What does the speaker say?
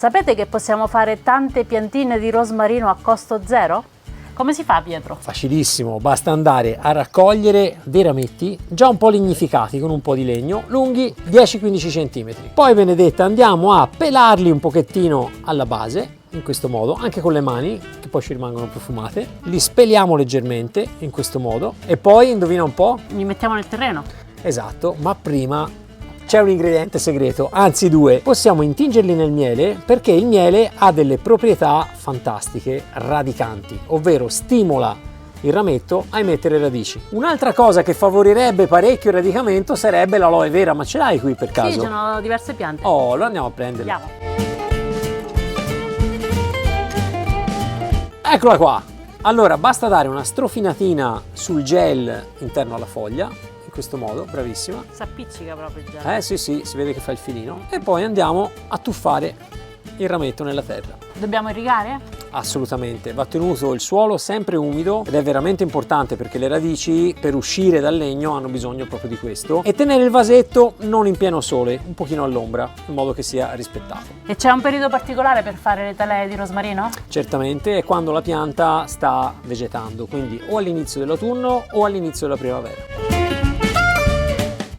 Sapete che possiamo fare tante piantine di rosmarino a costo zero? Come si fa, Pietro? Facilissimo, basta andare a raccogliere dei rametti già un po' lignificati con un po' di legno, lunghi 10-15 cm. Poi, Benedetta, andiamo a pelarli un pochettino alla base, in questo modo, anche con le mani, che poi ci rimangono profumate. Li speliamo leggermente, in questo modo, e poi, indovina un po'? Li mettiamo nel terreno? Esatto, ma prima c'è un ingrediente segreto, anzi due. Possiamo intingerli nel miele perché il miele ha delle proprietà fantastiche, radicanti, ovvero stimola il rametto a emettere radici. Un'altra cosa che favorirebbe parecchio il radicamento sarebbe l'aloe vera, ma ce l'hai qui per caso? Sì, ci sono diverse piante. Oh, lo andiamo a prendere. Andiamo. Eccola qua! Allora, basta dare una strofinatina sul gel interno alla foglia, in questo modo, bravissima. Si appiccica proprio il gel. Sì, si vede che fa il filino. E poi andiamo a tuffare il rametto nella terra. Dobbiamo irrigare? Assolutamente, va tenuto il suolo sempre umido ed è veramente importante perché le radici per uscire dal legno hanno bisogno proprio di questo. E tenere il vasetto non in pieno sole, un pochino all'ombra, in modo che sia rispettato. E c'è un periodo particolare per fare le talee di rosmarino? Certamente è quando la pianta sta vegetando, quindi o all'inizio dell'autunno o all'inizio della primavera.